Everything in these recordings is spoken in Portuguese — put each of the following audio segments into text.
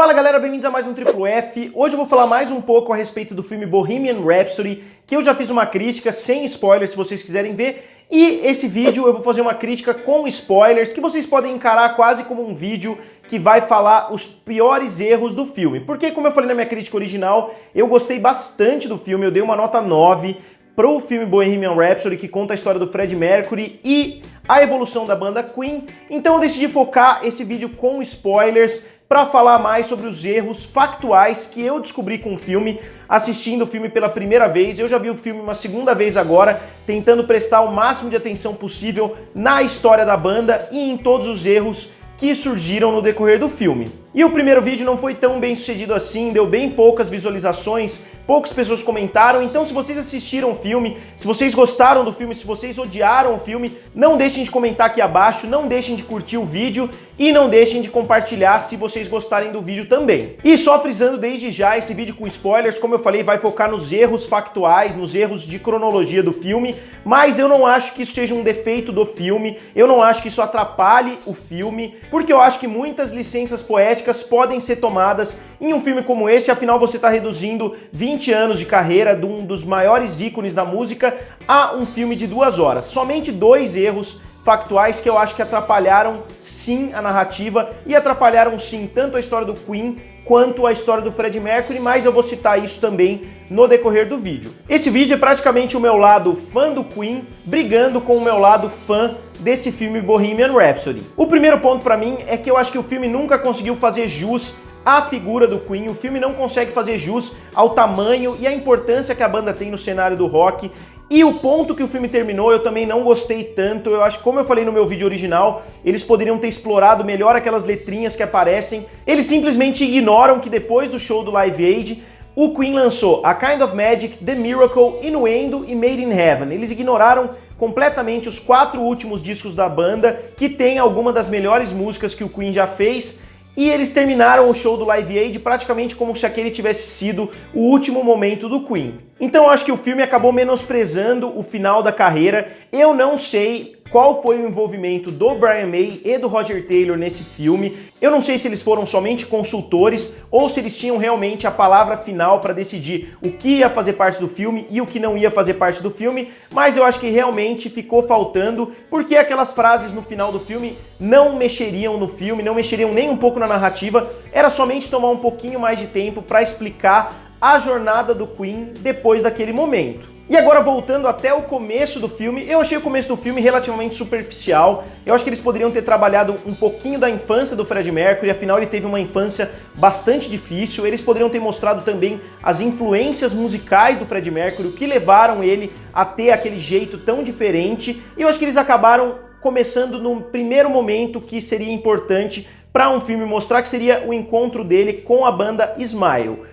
Fala galera, bem-vindos a mais um Triplo F. Hoje eu vou falar mais um pouco a respeito do filme Bohemian Rhapsody, que eu já fiz uma crítica sem spoilers se vocês quiserem ver. E esse vídeo eu vou fazer uma crítica com spoilers, que vocês podem encarar quase como um vídeo que vai falar os piores erros do filme. Porque, como eu falei na minha crítica original, eu gostei bastante do filme, eu dei uma nota 9 pro filme Bohemian Rhapsody, que conta a história do Freddie Mercury e a evolução da banda Queen. Então eu decidi focar esse vídeo com spoilers para falar mais sobre os erros factuais que eu descobri com o filme, assistindo o filme pela primeira vez. Eu já vi o filme uma segunda vez agora, tentando prestar o máximo de atenção possível na história da banda e em todos os erros que surgiram no decorrer do filme. E o primeiro vídeo não foi tão bem sucedido assim, deu bem poucas visualizações, poucas pessoas comentaram, então se vocês assistiram o filme, se vocês gostaram do filme, se vocês odiaram o filme, não deixem de comentar aqui abaixo, não deixem de curtir o vídeo e não deixem de compartilhar se vocês gostarem do vídeo também. E só frisando desde já, esse vídeo com spoilers, como eu falei, vai focar nos erros factuais, nos erros de cronologia do filme, mas eu não acho que isso seja um defeito do filme, eu não acho que isso atrapalhe o filme, porque eu acho que muitas licenças poéticas podem ser tomadas em um filme como esse, afinal você está reduzindo 20 anos de carreira de um dos maiores ícones da música a um filme de 2 horas. Somente 2 erros factuais que eu acho que atrapalharam sim a narrativa e atrapalharam sim tanto a história do Queen quanto a história do Freddie Mercury, mas eu vou citar isso também no decorrer do vídeo. Esse vídeo é praticamente o meu lado fã do Queen brigando com o meu lado fã desse filme Bohemian Rhapsody. O primeiro ponto pra mim é que eu acho que o filme nunca conseguiu fazer jus à figura do Queen, o filme não consegue fazer jus ao tamanho e à importância que a banda tem no cenário do rock. E o ponto que o filme terminou eu também não gostei tanto. Eu acho que, como eu falei no meu vídeo original, eles poderiam ter explorado melhor aquelas letrinhas que aparecem. Eles simplesmente ignoram que depois do show do Live Aid, o Queen lançou A Kind of Magic, The Miracle, Innuendo e Made in Heaven. Eles ignoraram completamente os 4 últimos discos da banda, que tem alguma das melhores músicas que o Queen já fez. E eles terminaram o show do Live Aid praticamente como se aquele tivesse sido o último momento do Queen. Então eu acho que o filme acabou menosprezando o final da carreira. Eu não sei qual foi o envolvimento do Brian May e do Roger Taylor nesse filme. Eu não sei se eles foram somente consultores ou se eles tinham realmente a palavra final para decidir o que ia fazer parte do filme e o que não ia fazer parte do filme, mas eu acho que realmente ficou faltando, porque aquelas frases no final do filme não mexeriam no filme, não mexeriam nem um pouco na narrativa, era somente tomar um pouquinho mais de tempo para explicar a jornada do Queen depois daquele momento. E agora voltando até o começo do filme, eu achei o começo do filme relativamente superficial. Eu acho que eles poderiam ter trabalhado um pouquinho da infância do Freddie Mercury, afinal ele teve uma infância bastante difícil. Eles poderiam ter mostrado também as influências musicais do Freddie Mercury, o que levaram ele a ter aquele jeito tão diferente. E eu acho que eles acabaram começando no primeiro momento que seria importante para um filme mostrar, que seria o encontro dele com a banda Smile.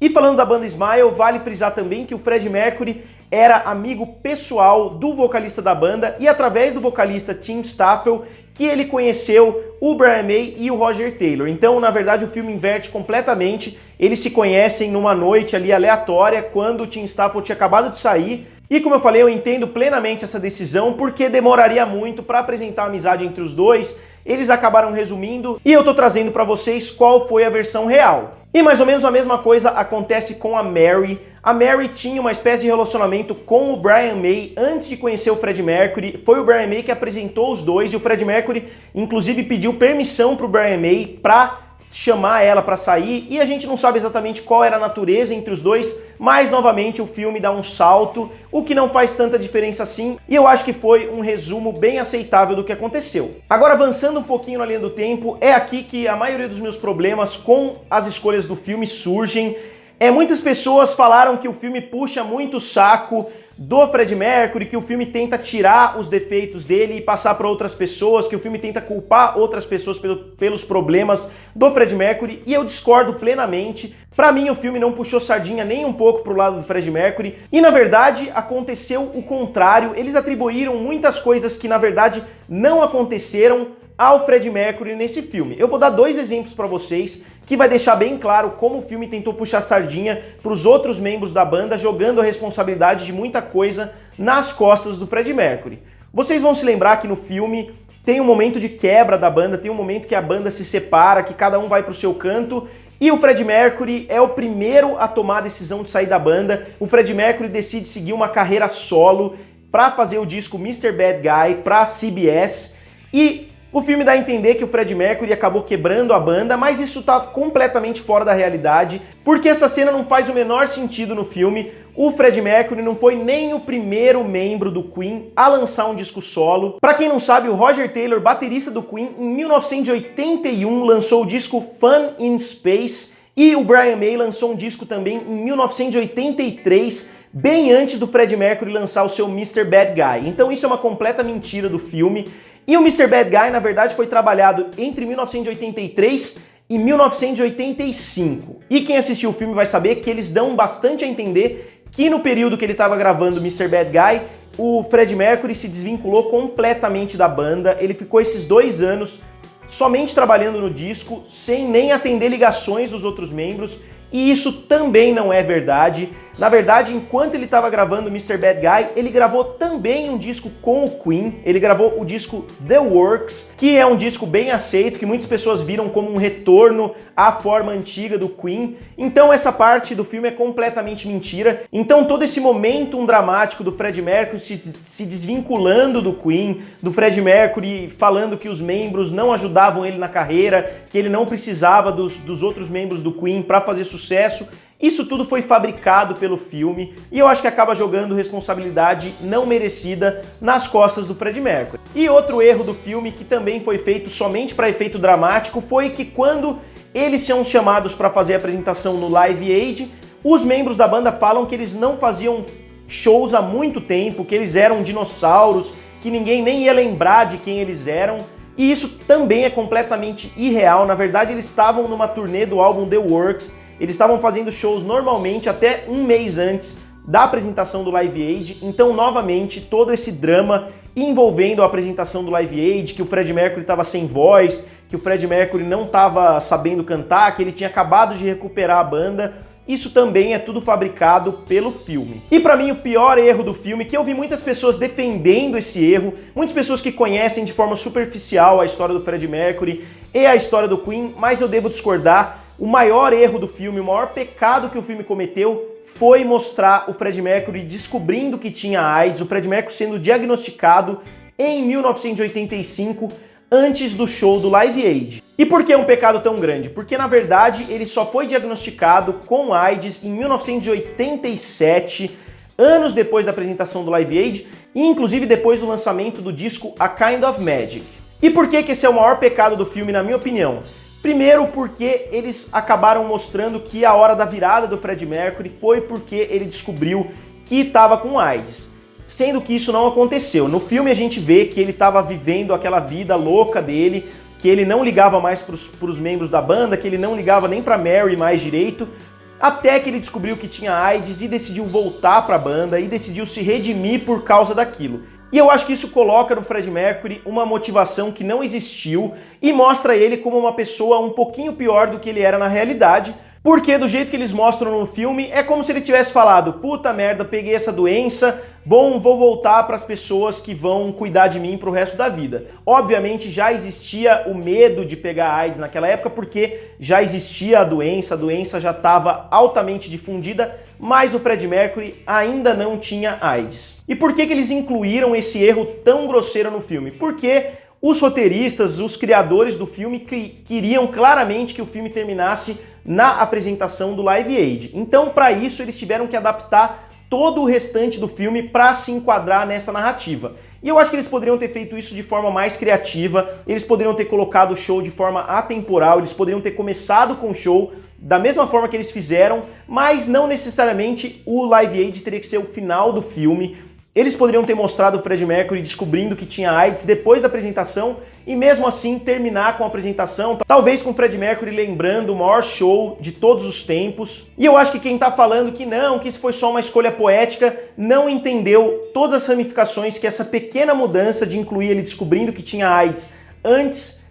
E falando da banda Smile, vale frisar também que o Freddie Mercury era amigo pessoal do vocalista da banda e através do vocalista Tim Staffell que ele conheceu o Brian May e o Roger Taylor. Então, na verdade, o filme inverte completamente. Eles se conhecem numa noite ali aleatória, quando o Tim Staffell tinha acabado de sair. E como eu falei, eu entendo plenamente essa decisão, porque demoraria muito para apresentar a amizade entre os dois. Eles acabaram resumindo e eu tô trazendo para vocês qual foi a versão real. E mais ou menos a mesma coisa acontece com a Mary. A Mary tinha uma espécie de relacionamento com o Brian May antes de conhecer o Freddie Mercury. Foi o Brian May que apresentou os dois e o Freddie Mercury inclusive pediu permissão pro Brian May para chamar ela para sair, e a gente não sabe exatamente qual era a natureza entre os dois, mas novamente o filme dá um salto, o que não faz tanta diferença assim, e eu acho que foi um resumo bem aceitável do que aconteceu. Agora, avançando um pouquinho na linha do tempo, é aqui que a maioria dos meus problemas com as escolhas do filme surgem. Muitas pessoas falaram que o filme puxa muito o saco do Freddie Mercury, que o filme tenta tirar os defeitos dele e passar para outras pessoas, que o filme tenta culpar outras pessoas pelos problemas do Freddie Mercury, e eu discordo plenamente. Para mim, o filme não puxou sardinha nem um pouco pro lado do Freddie Mercury, e na verdade aconteceu o contrário. Eles atribuíram muitas coisas que na verdade não aconteceram ao Freddie Mercury nesse filme. Eu vou dar 2 exemplos para vocês que vai deixar bem claro como o filme tentou puxar sardinha para os outros membros da banda, jogando a responsabilidade de muita coisa nas costas do Freddie Mercury. Vocês vão se lembrar que no filme tem um momento de quebra da banda, tem um momento que a banda se separa, que cada um vai pro seu canto, E o Freddie Mercury é o primeiro a tomar a decisão de sair da banda. O Freddie Mercury decide seguir uma carreira solo para fazer o disco Mr. Bad Guy para a CBS. E o filme dá a entender que o Freddie Mercury acabou quebrando a banda, mas isso tá completamente fora da realidade, porque essa cena não faz o menor sentido no filme. O Freddie Mercury não foi nem o primeiro membro do Queen a lançar um disco solo. Pra quem não sabe, o Roger Taylor, baterista do Queen, em 1981 lançou o disco Fun in Space, e o Brian May lançou um disco também em 1983, bem antes do Freddie Mercury lançar o seu Mr. Bad Guy. Então isso é uma completa mentira do filme. E o Mr. Bad Guy, na verdade, foi trabalhado entre 1983 e 1985. E quem assistiu o filme vai saber que eles dão bastante a entender que no período que ele estava gravando Mr. Bad Guy, o Freddie Mercury se desvinculou completamente da banda. Ele ficou esses 2 anos somente trabalhando no disco, sem nem atender ligações dos outros membros, e isso também não é verdade. Na verdade, enquanto ele estava gravando Mr. Bad Guy, ele gravou também um disco com o Queen. Ele gravou o disco The Works, que é um disco bem aceito, que muitas pessoas viram como um retorno à forma antiga do Queen. Então essa parte do filme é completamente mentira. Então todo esse momento dramático do Freddie Mercury se desvinculando do Queen, do Freddie Mercury falando que os membros não ajudavam ele na carreira, que ele não precisava dos outros membros do Queen para fazer sucesso, isso tudo foi fabricado pelo filme e eu acho que acaba jogando responsabilidade não merecida nas costas do Freddie Mercury. E outro erro do filme, que também foi feito somente para efeito dramático, foi que quando eles são chamados para fazer a apresentação no Live Aid, os membros da banda falam que eles não faziam shows há muito tempo, que eles eram dinossauros, que ninguém nem ia lembrar de quem eles eram. E isso também é completamente irreal. Na verdade, eles estavam numa turnê do álbum The Works. Eles estavam fazendo shows normalmente até um mês antes da apresentação do Live Aid. Então, novamente, todo esse drama envolvendo a apresentação do Live Aid, que o Freddie Mercury estava sem voz, que o Freddie Mercury não estava sabendo cantar, que ele tinha acabado de recuperar a banda. Isso também é tudo fabricado pelo filme. E pra mim o pior erro do filme, que eu vi muitas pessoas defendendo esse erro, muitas pessoas que conhecem de forma superficial a história do Freddie Mercury e a história do Queen, mas eu devo discordar. O maior erro do filme, o maior pecado que o filme cometeu foi mostrar o Freddie Mercury descobrindo que tinha AIDS, o Freddie Mercury sendo diagnosticado em 1985, antes do show do Live Aid. E por que é um pecado tão grande? Porque, na verdade, ele só foi diagnosticado com AIDS em 1987, anos depois da apresentação do Live Aid, e inclusive depois do lançamento do disco A Kind of Magic. E por que esse é o maior pecado do filme, na minha opinião? Primeiro, porque eles acabaram mostrando que a hora da virada do Freddie Mercury foi porque ele descobriu que estava com AIDS. Sendo que isso não aconteceu. No filme a gente vê que ele estava vivendo aquela vida louca dele, que ele não ligava mais para os membros da banda, que ele não ligava nem para Mary mais direito, até que ele descobriu que tinha AIDS e decidiu voltar para a banda e decidiu se redimir por causa daquilo. E eu acho que isso coloca no Freddie Mercury uma motivação que não existiu e mostra ele como uma pessoa um pouquinho pior do que ele era na realidade, porque do jeito que eles mostram no filme, é como se ele tivesse falado: puta merda, peguei essa doença, bom, vou voltar para as pessoas que vão cuidar de mim pro resto da vida. Obviamente já existia o medo de pegar AIDS naquela época, porque já existia a doença já estava altamente difundida, mas o Freddie Mercury ainda não tinha AIDS. E por que eles incluíram esse erro tão grosseiro no filme? Porque os roteiristas, os criadores do filme queriam claramente que o filme terminasse na apresentação do Live Aid. Então, para isso, eles tiveram que adaptar todo o restante do filme para se enquadrar nessa narrativa. E eu acho que eles poderiam ter feito isso de forma mais criativa, eles poderiam ter colocado o show de forma atemporal, eles poderiam ter começado com o show da mesma forma que eles fizeram, mas não necessariamente o Live Aid teria que ser o final do filme. Eles poderiam ter mostrado o Freddie Mercury descobrindo que tinha AIDS depois da apresentação e mesmo assim terminar com a apresentação, talvez com o Freddie Mercury lembrando o maior show de todos os tempos. E eu acho que quem tá falando que não, que isso foi só uma escolha poética, não entendeu todas as ramificações que essa pequena mudança de incluir ele descobrindo que tinha AIDS antes,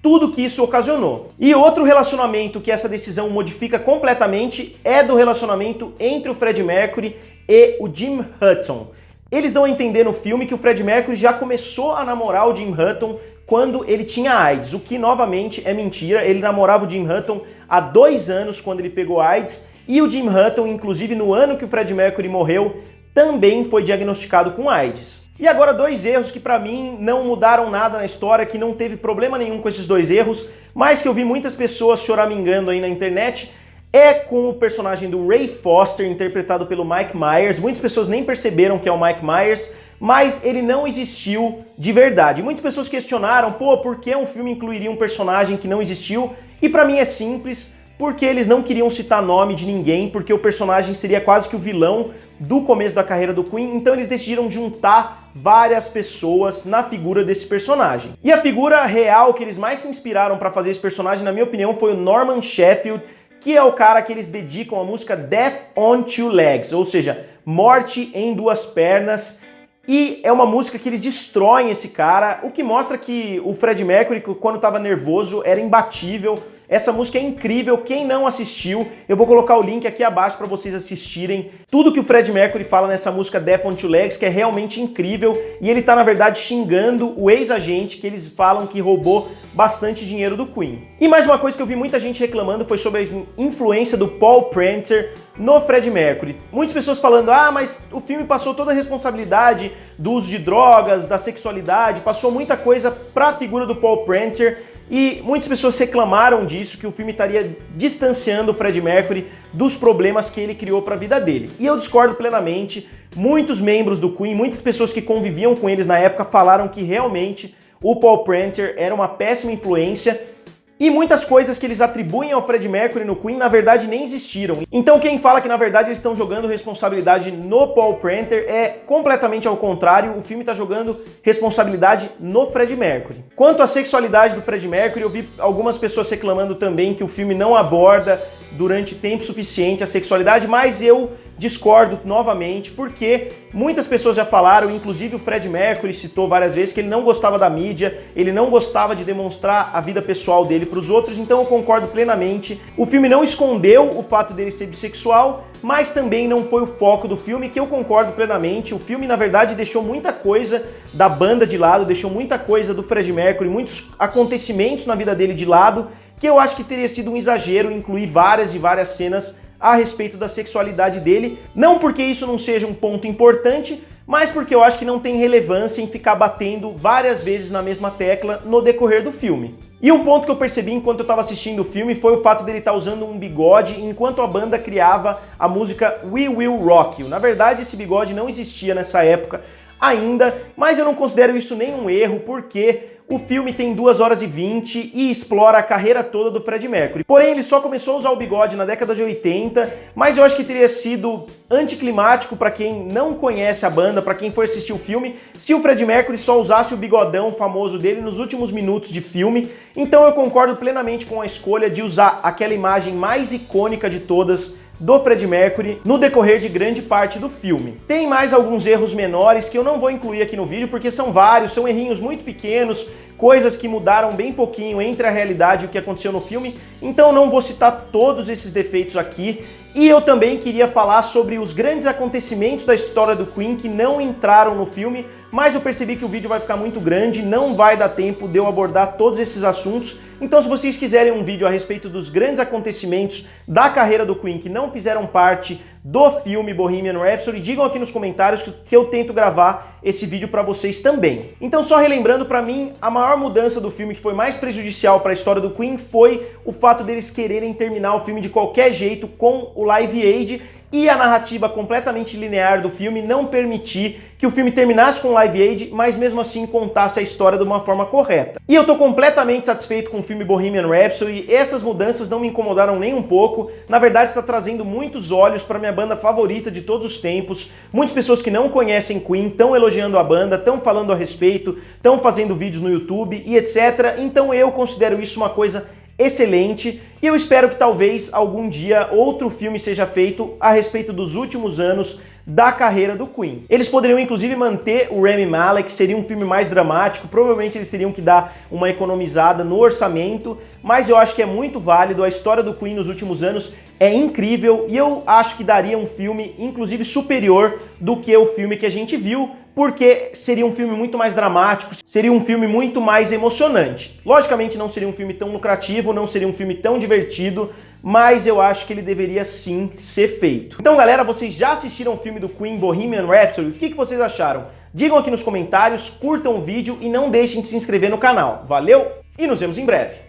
tudo que isso ocasionou. E outro relacionamento que essa decisão modifica completamente é do relacionamento entre o Freddie Mercury e o Jim Hutton. Eles dão a entender no filme que o Freddie Mercury já começou a namorar o Jim Hutton quando ele tinha AIDS, o que novamente é mentira. Ele namorava o Jim Hutton há 2 anos, quando ele pegou AIDS, e o Jim Hutton, inclusive no ano que o Freddie Mercury morreu, também foi diagnosticado com AIDS. E agora 2 erros que pra mim não mudaram nada na história, que não teve problema nenhum com esses 2 erros, mas que eu vi muitas pessoas choramingando aí na internet, é com o personagem do Ray Foster, interpretado pelo Mike Myers. Muitas pessoas nem perceberam que é o Mike Myers, mas ele não existiu de verdade. Muitas pessoas questionaram, pô, por que um filme incluiria um personagem que não existiu? E pra mim é simples, porque eles não queriam citar nome de ninguém, porque o personagem seria quase que o vilão do começo da carreira do Queen, então eles decidiram juntar várias pessoas na figura desse personagem. E a figura real que eles mais se inspiraram para fazer esse personagem, na minha opinião, foi o Norman Sheffield, que é o cara que eles dedicam a música Death on Two Legs, ou seja, Morte em Duas Pernas, e é uma música que eles destroem esse cara, o que mostra que o Freddie Mercury, quando estava nervoso, era imbatível. Essa música é incrível, quem não assistiu, eu vou colocar o link aqui abaixo para vocês assistirem tudo que o Freddie Mercury fala nessa música Death on Two Legs, que é realmente incrível, e ele tá na verdade xingando o ex-agente que eles falam que roubou bastante dinheiro do Queen. E mais uma coisa que eu vi muita gente reclamando foi sobre a influência do Paul Prenter no Freddie Mercury. Muitas pessoas falando, ah, mas o filme passou toda a responsabilidade do uso de drogas, da sexualidade, passou muita coisa pra figura do Paul Prenter, e muitas pessoas reclamaram disso, que o filme estaria distanciando o Freddie Mercury dos problemas que ele criou para a vida dele. E eu discordo plenamente. Muitos membros do Queen, muitas pessoas que conviviam com eles na época falaram que realmente o Paul Prenter era uma péssima influência, e muitas coisas que eles atribuem ao Freddie Mercury no Queen, na verdade, nem existiram. Então quem fala que, na verdade, eles estão jogando responsabilidade no Paul Prenter é completamente ao contrário, o filme está jogando responsabilidade no Freddie Mercury. Quanto à sexualidade do Freddie Mercury, eu vi algumas pessoas reclamando também que o filme não aborda durante tempo suficiente a sexualidade, mas eu discordo novamente, porque muitas pessoas já falaram, inclusive o Freddie Mercury citou várias vezes que ele não gostava da mídia, ele não gostava de demonstrar a vida pessoal dele para os outros, então eu concordo plenamente. O filme não escondeu o fato dele ser bissexual, mas também não foi o foco do filme, que eu concordo plenamente. O filme, na verdade, deixou muita coisa da banda de lado, deixou muita coisa do Freddie Mercury, muitos acontecimentos na vida dele de lado, que eu acho que teria sido um exagero incluir várias e várias cenas a respeito da sexualidade dele, não porque isso não seja um ponto importante, mas porque eu acho que não tem relevância em ficar batendo várias vezes na mesma tecla no decorrer do filme. E um ponto que eu percebi enquanto eu estava assistindo o filme foi o fato dele estar usando um bigode enquanto a banda criava a música We Will Rock You. Na verdade, esse bigode não existia nessa época ainda, mas eu não considero isso nenhum erro, porque o filme tem 2 horas e 20 e explora a carreira toda do Freddie Mercury. Porém, ele só começou a usar o bigode na década de 80, mas eu acho que teria sido anticlimático para quem não conhece a banda, para quem for assistir o filme, se o Freddie Mercury só usasse o bigodão famoso dele nos últimos minutos de filme. Então eu concordo plenamente com a escolha de usar aquela imagem mais icônica de todas do Freddie Mercury no decorrer de grande parte do filme. Tem mais alguns erros menores que eu não vou incluir aqui no vídeo, porque são vários, são errinhos muito pequenos, coisas que mudaram bem pouquinho entre a realidade e o que aconteceu no filme, então eu não vou citar todos esses defeitos aqui. E eu também queria falar sobre os grandes acontecimentos da história do Queen que não entraram no filme, mas eu percebi que o vídeo vai ficar muito grande, não vai dar tempo de eu abordar todos esses assuntos. Então se vocês quiserem um vídeo a respeito dos grandes acontecimentos da carreira do Queen que não fizeram parte do filme Bohemian Rhapsody, digam aqui nos comentários que eu tento gravar esse vídeo para vocês também. Então só relembrando, para mim, a maior mudança do filme que foi mais prejudicial para a história do Queen foi o fato deles quererem terminar o filme de qualquer jeito com o Live Aid, e a narrativa completamente linear do filme não permitir que o filme terminasse com Live Aid, mas mesmo assim contasse a história de uma forma correta. E eu tô completamente satisfeito com o filme Bohemian Rhapsody, essas mudanças não me incomodaram nem um pouco, na verdade está trazendo muitos olhos para minha banda favorita de todos os tempos, muitas pessoas que não conhecem Queen estão elogiando a banda, estão falando a respeito, estão fazendo vídeos no YouTube e etc, então eu considero isso uma coisa excelente, e eu espero que talvez algum dia outro filme seja feito a respeito dos últimos anos da carreira do Queen. Eles poderiam inclusive manter o Rami Malek, seria um filme mais dramático, provavelmente eles teriam que dar uma economizada no orçamento, mas eu acho que é muito válido, a história do Queen nos últimos anos é incrível, e eu acho que daria um filme inclusive superior do que o filme que a gente viu porque seria um filme muito mais dramático, seria um filme muito mais emocionante. Logicamente não seria um filme tão lucrativo, não seria um filme tão divertido, mas eu acho que ele deveria sim ser feito. Então galera, vocês já assistiram o filme do Queen, Bohemian Rhapsody? O que vocês acharam? Digam aqui nos comentários, curtam o vídeo e não deixem de se inscrever no canal. Valeu e nos vemos em breve!